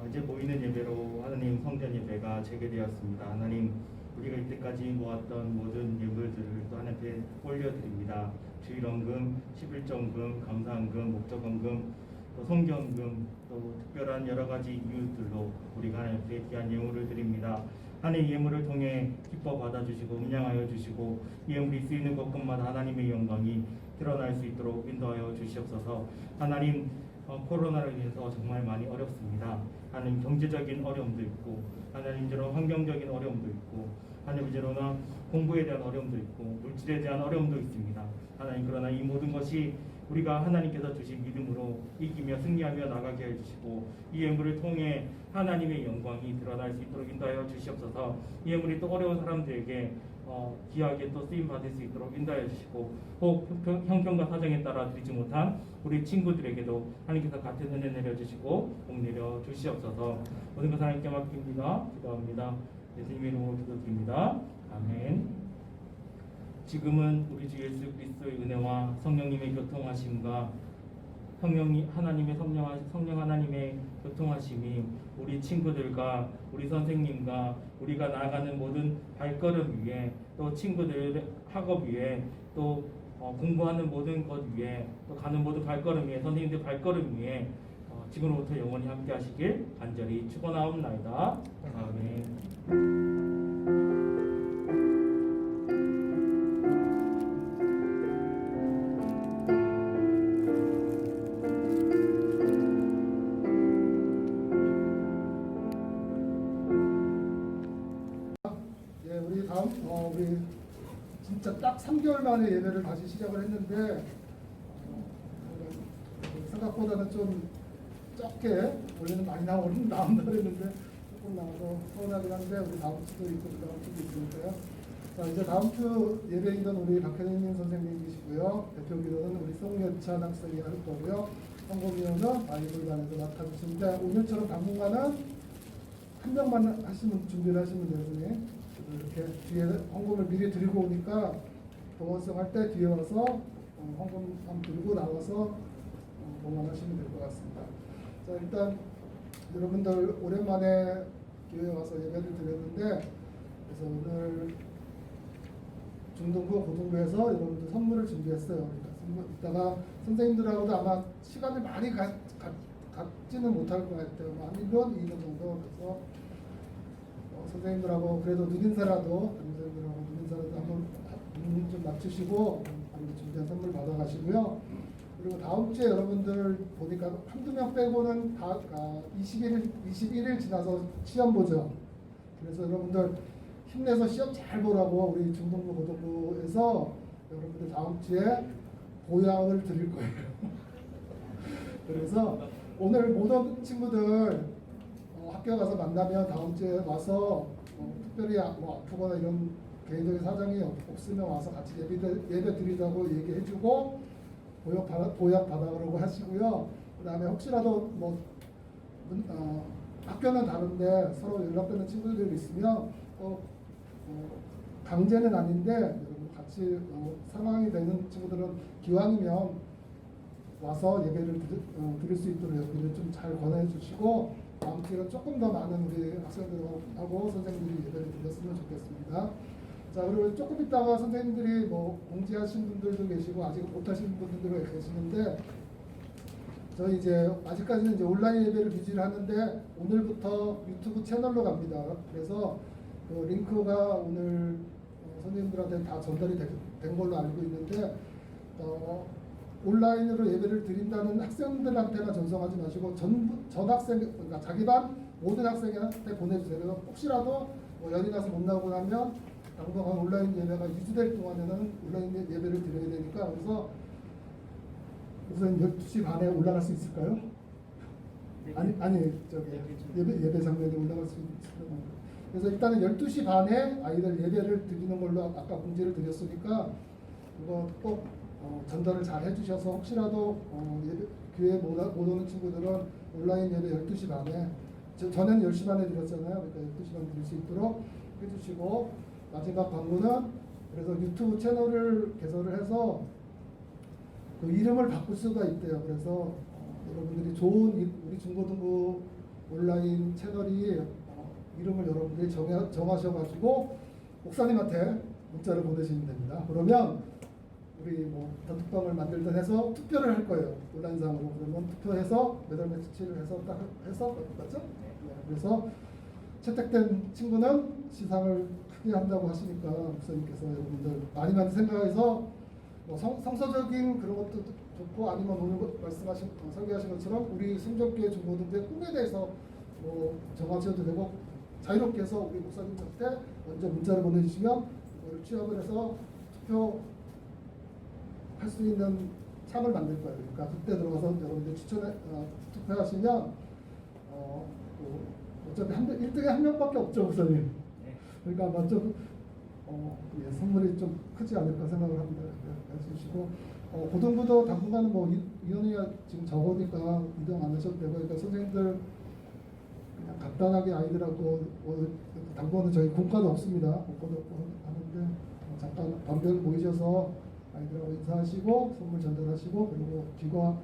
이제 모이는 예배로 하나님 성전 예배가 재개되었습니다. 하나님, 우리가 이때까지 모았던 모든 예물들을 또 하나님께 올려드립니다. 주일원금, 11정금, 감사원금, 목적원금, 또 성경금, 또 특별한 여러 가지 이유들로 우리가 하나님께 귀한 예물을 드립니다. 하나님의 예물을 통해 기뻐 받아주시고 음양하여 주시고 이 예물이 쓰이는 곳곳마다 하나님의 영광이 드러날 수 있도록 인도하여 주시옵소서. 하나님, 코로나로 인해서 정말 많이 어렵습니다. 하나님, 경제적인 어려움도 있고 하나님대로 환경적인 어려움도 있고 하나님대로는 공부에 대한 어려움도 있고 물질에 대한 어려움도 있습니다. 하나님, 그러나 이 모든 것이 우리가 하나님께서 주신 믿음으로 이기며 승리하며 나가게 해주시고 이 예물을 통해 하나님의 영광이 드러날 수 있도록 인도하여 주시옵소서. 이 예물이 또 어려운 사람들에게 귀하게 또 쓰임 받을 수 있도록 인도하여 주시고 혹 형편과 사정에 따라 드리지 못한 우리 친구들에게도 하나님께서 같은 은혜 내려주시고 복 내려 주시옵소서. 모든 것 하나님께 맡깁니다. 기도합니다. 예수님의 이름으로 기도드립니다. 아멘. 지금은 우리 주 예수 그리스도의 은혜와 성령님의 교통하심과 하나님의 성령 하나님의 교통하심이 우리 친구들과 우리 선생님과 우리가 나아가는 모든 발걸음 위에 또 친구들 학업 위에 또 공부하는 모든 것 위에 또 가는 모든 발걸음 위에 선생님들 발걸음 위에 지금부터 영원히 함께 하시길 간절히 축원하옵나이다. 아멘. 딱 3개월 만에 예배를 다시 시작을 했는데 생각보다는 좀 적게, 원래는 많이 나온다 그랬는데 조금 나와서 서운하긴 한데 우리 다음 주도 있고 그 다음 주도 있으니까요. 자, 이제 다음 주 예배인은 우리 박현민 선생님이시고요. 대표 기도는 우리 송여찬 학생이 할 거고요. 선거위원은 바이블반에서 맡아주시는데 오늘처럼 당분간은 한 명만 하시면 준비를 하시면 되거든요. 이렇게 뒤에 헌금을 미리 드리고 오니까 동원성 할 때 뒤에 와서 헌금 한번 들고 나와서 동원하시면 될 것 같습니다. 자, 일단 여러분들 오랜만에 교회 와서 예배를 드렸는데 그래서 오늘 중등부, 고등부에서 여러분들 선물을 준비했어요. 그러니까 선물 이따가 선생님들하고도 아마 시간을 많이 갖지는 못할 것 같아요. 한 1년, 2년 정도. 그래서 선생님들하고 그래도 눈인사라도 한번 눈 좀 맞추시고 준비한 선물 받아가시고요. 그리고 다음 주에 여러분들 보니까 한두 명 빼고는 다 21일 지나서 시험 보죠. 그래서 여러분들 힘내서 시험 잘 보라고 우리 중등부 고등부에서 여러분들 다음 주에 보약을 드릴 거예요. 그래서 오늘 모든 친구들 학교 가서 만나면 다음 주에 와서 특별히 뭐 아프거나 이런 개인적인 사정이 없으면 와서 같이 예배 드리자고 얘기해주고 보약 받아오라고 하시고요. 그다음에 혹시라도 뭐 학교는 다른데 서로 연락되는 친구들이 있으면 강제는 아닌데 여러분 같이 상황이 되는 친구들은 기왕이면 와서 예배를 드릴 수 있도록 여러분들 좀 잘 권해 주시고 다음 주에는 조금 더 많은 우리 학생들하고 선생님들이 예배를 드렸으면 좋겠습니다. 자, 그리고 조금 있다가 선생님들이 뭐 공지하신 분들도 계시고 아직 못하신 분들도 계시는데 저희 이제 아직까지는 이제 온라인 예배를 유지를 하는데 오늘부터 유튜브 채널로 갑니다. 그래서 그 링크가 오늘 선생님들한테 다 전달이 된 걸로 알고 있는데 온라인으로 예배를 드린다는 학생들한테만 전송하지 마시고 전 학생, 그러니까 자기 반 모든 학생한테 보내주세요. 그래서 혹시라도 뭐 연이 나서 못 나오고 나면 당분간 온라인 예배가 유지될 동안에는 온라인 예배를 드려야 되니까 그래서 우선 12시 반에 올라갈 수 있을까요? 아니 저기 예배 장면에 올라갈 수 있을까요? 그래서 일단은 12시 반에 아이들 예배를 드리는 걸로 아까 공지를 드렸으니까 이거 꼭 전달을 잘 해주셔서 혹시라도 교회 못 오는 친구들은 온라인 예배 12시 반에 전에는 10시 반에 드렸잖아요. 그러니까 12시 반에 드릴 수 있도록 해주시고 마지막 광고는 그래서 유튜브 채널을 개설을 해서 그 이름을 바꿀 수가 있대요. 그래서 여러분들이 좋은 우리 중고등부 온라인 채널이 이름을 여러분들이 정하셔가지고 목사님한테 문자를 보내시면 됩니다. 그러면 우리 뭐 단톡방을 만들든 해서 투표를 할 거예요. 온라인상으로. 그러면 투표해서 매달 며칠을 해서 딱 해서 맞죠? 네. 그래서 채택된 친구는 시상을 크게 한다고 하시니까 목사님께서 여러분들 많이 생각해서 뭐 성서적인 그런 것도 좋고 아니면 오늘 말씀하신 설교하신 것처럼 우리 순종교회 중고등부의 꿈에 대해서 뭐 정하셔도 되고 자유롭게 해서 우리 목사님한테 먼저 문자를 보내주시면 이걸 취합을 해서 투표할 수 있는 창을 만들 거예요. 그러니까 그때 들어가서 여러분들 투표하시면 어차피 1등에 한 명밖에 없죠, 목사님. 그러니까 아마 좀 선물이 좀 크지 않을까 생각을 합니다. 해주시고 고등부도 당분간은 뭐 인원이가 지금 적으니까 이동 안 하셔도 되고 그러니까 선생님들 그냥 간단하게 아이들하고 당분간은 저희 공과도 없습니다. 공과도 없고 하는데 잠깐 반별 모이셔서 아이들하고 인사하시고 선물 전달하시고 그리고 귀가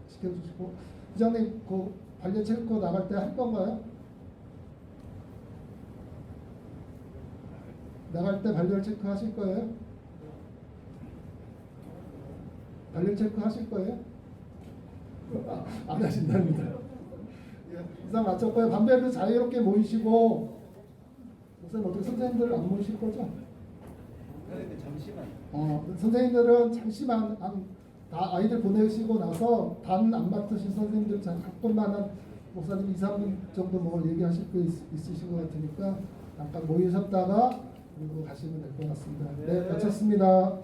시켜주시고 부장님 그 관련 체크 나갈 때 할 건가요? 나갈 때 발열 체크 하실 거예요? 발열 체크 하실 거예요? 안 하신답니다. 예, 이상 마쳤고요. 반별도 자유롭게 모이시고 목사님 어떻게 선생님들 안 모이실 거죠? 잠시만. 선생님들은 잠시만 다 아이들 보내시고 나서 반 안 맡으신 선생님들 조금만한 목사님 2, 3분 정도 뭐 얘기하실 거 있으신 것 같으니까 잠깐 모이셨다가 그리고 가시면 될 것 같습니다. 네, 마쳤습니다.